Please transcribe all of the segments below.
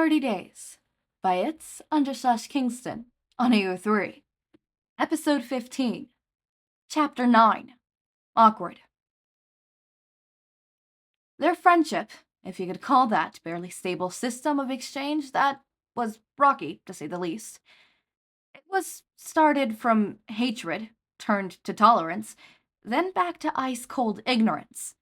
30 Days by It's _ Kingston on AO3. Episode 15. Chapter 9. Awkward. Their friendship, if you could call that barely stable system of exchange that was rocky, to say the least. It was started from hatred, turned to tolerance, then back to ice-cold ignorance.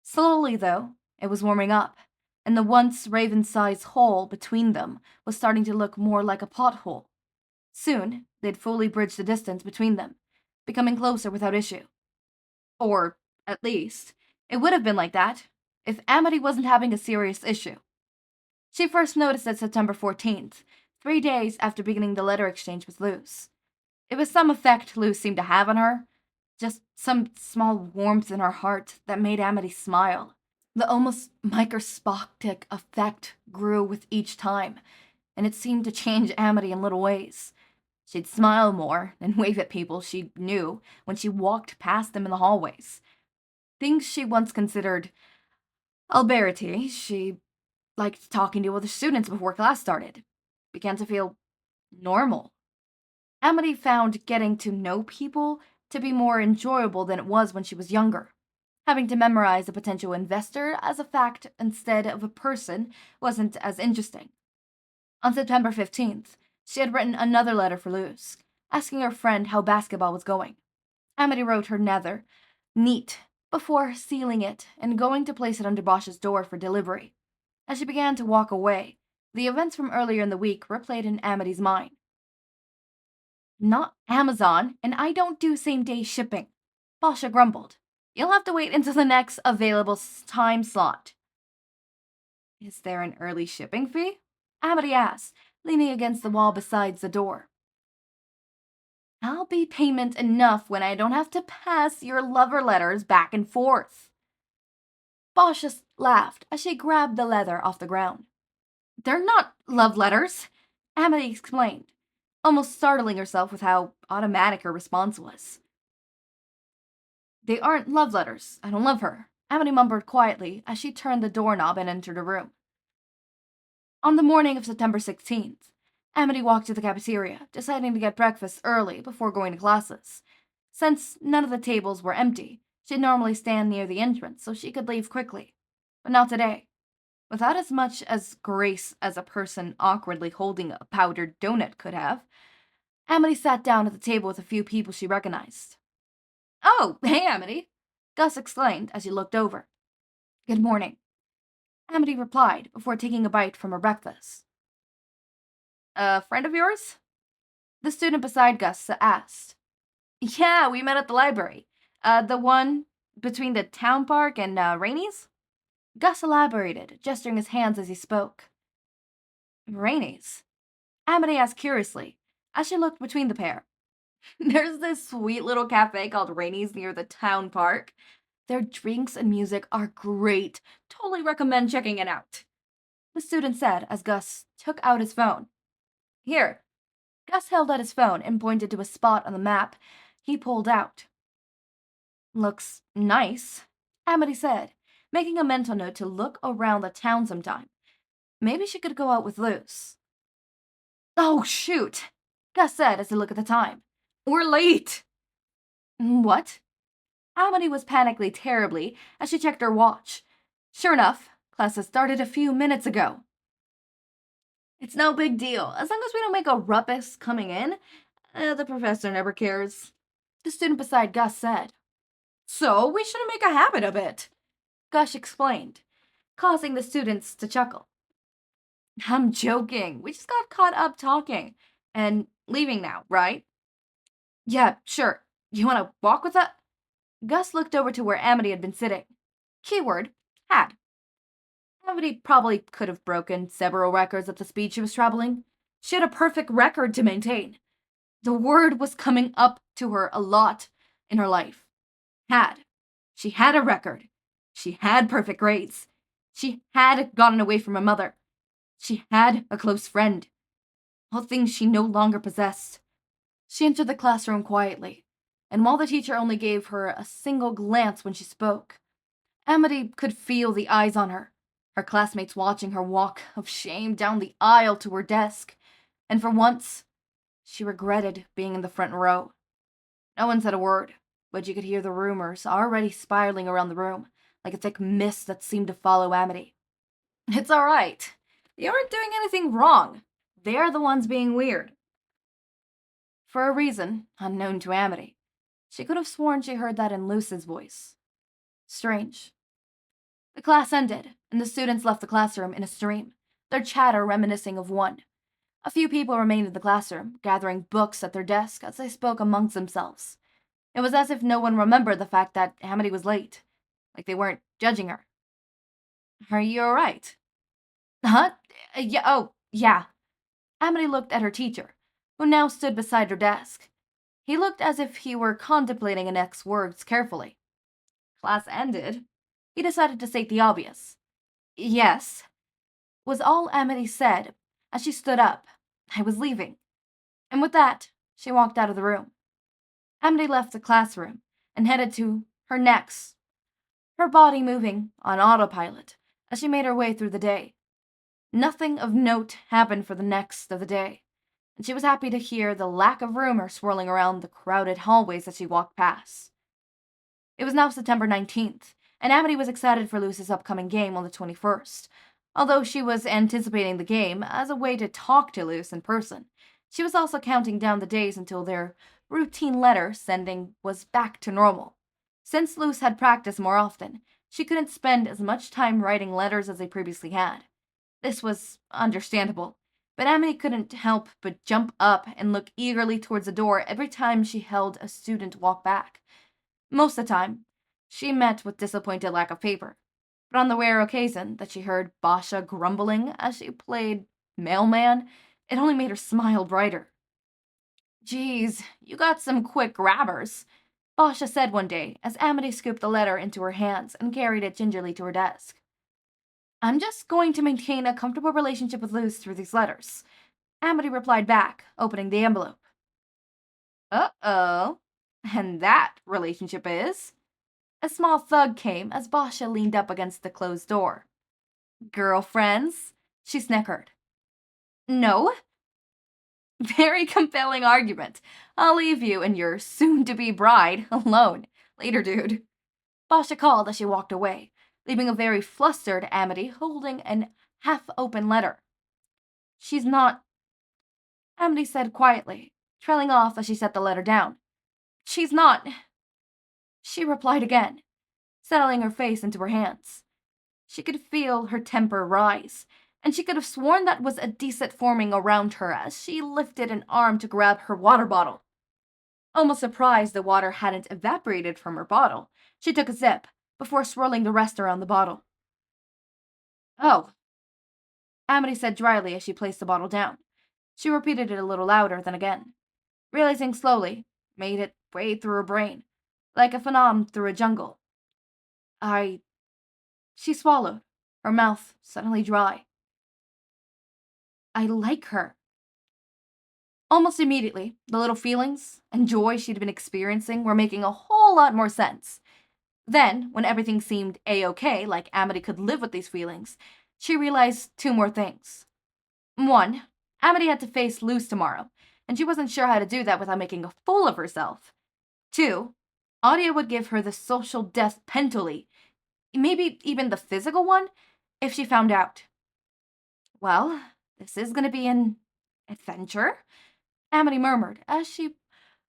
Slowly, though, it was warming up, and the once raven-sized hole between them was starting to look more like a pothole. Soon, they'd fully bridge the distance between them, becoming closer without issue. Or, at least, it would have been like that if Amity wasn't having a serious issue. She first noticed it September 14th, 3 days after beginning the letter exchange with Luz. It was some effect Luz seemed to have on her, just some small warmth in her heart that made Amity smile. The almost microscopic effect grew with each time, and it seemed to change Amity in little ways. She'd smile more and wave at people she knew when she walked past them in the hallways. Things she once considered alberity, she liked talking to other students before class started, began to feel normal. Amity found getting to know people to be more enjoyable than it was when she was younger. Having to memorize a potential investor as a fact instead of a person wasn't as interesting. On September 15th, she had written another letter for Luz, asking her friend how basketball was going. Amity wrote her nether, neat, before sealing it and going to place it under Boscha's door for delivery. As she began to walk away, the events from earlier in the week replayed in Amity's mind. Not Amazon, and I don't do same-day shipping, Boscha grumbled. You'll have to wait until the next available time slot. Is there an early shipping fee? Amity asked, leaning against the wall beside the door. I'll be payment enough when I don't have to pass your lover letters back and forth. Boscha laughed as she grabbed the leather off the ground. They're not love letters, Amity explained, almost startling herself with how automatic her response was. They aren't love letters. I don't love her, Amity mumbled quietly as she turned the doorknob and entered the room. On the morning of September 16th, Amity walked to the cafeteria, deciding to get breakfast early before going to classes. Since none of the tables were empty, she'd normally stand near the entrance so she could leave quickly. But not today. Without as much as grace as a person awkwardly holding a powdered donut could have, Amity sat down at the table with a few people she recognized. Oh, hey, Amity, Gus exclaimed as he looked over. Good morning, Amity replied before taking a bite from her breakfast. A friend of yours? The student beside Gus asked. Yeah, we met at the library. The one between the town park and Rainey's? Gus elaborated, gesturing his hands as he spoke. Rainey's? Amity asked curiously, as she looked between the pair. There's this sweet little cafe called Rainey's near the town park. Their drinks and music are great. Totally recommend checking it out, the student said as Gus took out his phone. Here. Gus held out his phone and pointed to a spot on the map he pulled out. Looks nice, Amity said, making a mental note to look around the town sometime. Maybe she could go out with Luz. Oh, shoot, Gus said as he looked at the time. We're late. What? Amity was panicking terribly as she checked her watch. Sure enough, class had started a few minutes ago. It's no big deal. As long as we don't make a ruckus coming in, the professor never cares, the student beside Gus said. So we shouldn't make a habit of it, Gus explained, causing the students to chuckle. I'm joking. We just got caught up talking and leaving now, right? Yeah, sure. You want to walk with us? Gus looked over to where Amity had been sitting. Keyword, had. Amity probably could have broken several records at the speed she was traveling. She had a perfect record to maintain. The word was coming up to her a lot in her life. Had. She had a record. She had perfect grades. She had gotten away from her mother. She had a close friend. All things she no longer possessed. She entered the classroom quietly, and while the teacher only gave her a single glance when she spoke, Amity could feel the eyes on her. her classmates watching her walk of shame down the aisle to her desk, and for once, she regretted being in the front row. No one said a word, but you could hear the rumors already spiraling around the room, like a thick mist that seemed to follow Amity. It's alright. They aren't doing anything wrong. They're the ones being weird. For a reason unknown to Amity, she could have sworn she heard that in Luce's voice. Strange. The class ended, and the students left the classroom in a stream, their chatter reminiscing of one. A few people remained in the classroom, gathering books at their desk as they spoke amongst themselves. It was as if no one remembered the fact that Amity was late, like they weren't judging her. Are you alright? Huh? Yeah. Amity looked at her teacher, who now stood beside her desk. He looked as if he were contemplating an next words carefully. Class ended. He decided to state the obvious. Yes, was all Amity said as she stood up. I was leaving. And with that, she walked out of the room. Amity left the classroom and headed to her next, her body moving on autopilot as she made her way through the day. Nothing of note happened for the next of the day, and she was happy to hear the lack of rumor swirling around the crowded hallways as she walked past. It was now September 19th, and Amity was excited for Luce's upcoming game on the 21st. Although she was anticipating the game as a way to talk to Luce in person, she was also counting down the days until their routine letter sending was back to normal. Since Luce had practiced more often, she couldn't spend as much time writing letters as they previously had. This was understandable, but Amity couldn't help but jump up and look eagerly towards the door every time she held a student walk back. Most of the time, she met with disappointed lack of paper, but on the rare occasion that she heard Boscha grumbling as she played mailman, it only made her smile brighter. Geez, you got some quick grabbers, Boscha said one day as Amity scooped the letter into her hands and carried it gingerly to her desk. I'm just going to maintain a comfortable relationship with Luce through these letters, Amity replied back, opening the envelope. Uh-oh. And that relationship is? A small thud came as Boscha leaned up against the closed door. Girlfriends? She snickered. No. Very compelling argument. I'll leave you and your soon-to-be bride alone. Later, dude. Boscha called as she walked away, leaving a very flustered Amity holding an half-open letter. She's not... Amity said quietly, trailing off as she set the letter down. She's not... She replied again, settling her face into her hands. She could feel her temper rise, and she could have sworn that was a decent forming around her as she lifted an arm to grab her water bottle. Almost surprised the water hadn't evaporated from her bottle, she took a sip before swirling the rest around the bottle. Oh, Amity said dryly as she placed the bottle down. She repeated it a little louder than again. Realizing slowly, made it way through her brain, like a phenom through a jungle. She swallowed, her mouth suddenly dry. I like her. Almost immediately, the little feelings and joy she'd been experiencing were making a whole lot more sense. Then, when everything seemed a-okay, like Amity could live with these feelings, she realized two more things. One, Amity had to face Luce tomorrow, and she wasn't sure how to do that without making a fool of herself. Two, Odalia would give her the social death penalty, maybe even the physical one, if she found out. Well, this is going to be an adventure, Amity murmured as she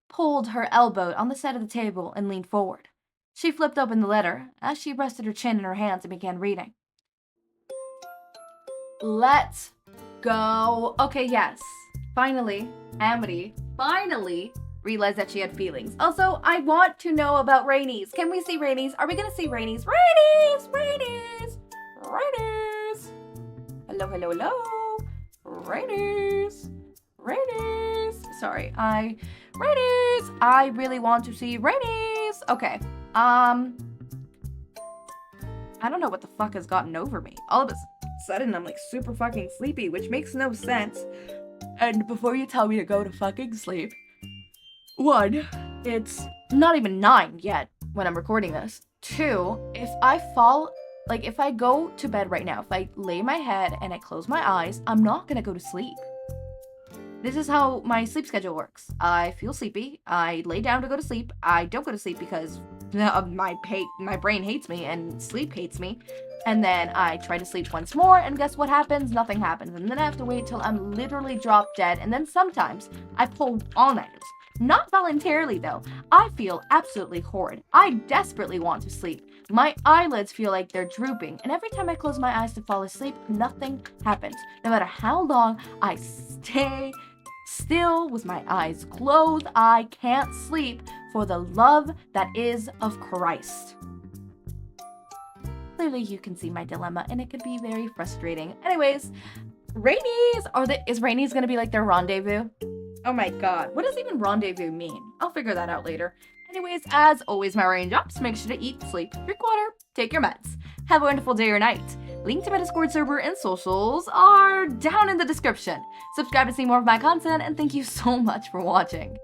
pulled her elbow on the side of the table and leaned forward. She flipped open the letter as she rested her chin in her hands and began reading. Let's go. Okay, yes. Finally, Amity realized that she had feelings. Also, I want to know about Rainies. Can we see Rainies? Are we going to see Rainies? Rainies! Hello. Rainies. Sorry, Rainies! I really want to see Rainies! Okay, I don't know what the fuck has gotten over me. All of a sudden, I'm like super fucking sleepy, which makes no sense. And before you tell me to go to fucking sleep, one, it's not even 9 yet when I'm recording this. Two, if I fall Like, if I go to bed right now, if I lay my head and I close my eyes, I'm not gonna go to sleep. This is how my sleep schedule works. I feel sleepy. I lay down to go to sleep. I don't go to sleep because my brain hates me and sleep hates me. And then I try to sleep once more, and guess what happens? Nothing happens. And then I have to wait till I'm literally drop dead. And then sometimes I pull all-nighters. Not voluntarily, though. I feel absolutely horrid. I desperately want to sleep. My eyelids feel like they're drooping, and every time I close my eyes to fall asleep, nothing happens. No matter how long I stay still with my eyes closed, I can't sleep for the love that is of Christ. Clearly you can see my dilemma, and it could be very frustrating. Anyways, Rainies! Is Rainies gonna be like their rendezvous? Oh my god, what does even rendezvous mean? I'll figure that out later. Anyways, as always, my raindrops, make sure to eat, sleep, drink water, take your meds. Have a wonderful day or night. Link to my Discord server and socials are down in the description. Subscribe to see more of my content, and thank you so much for watching.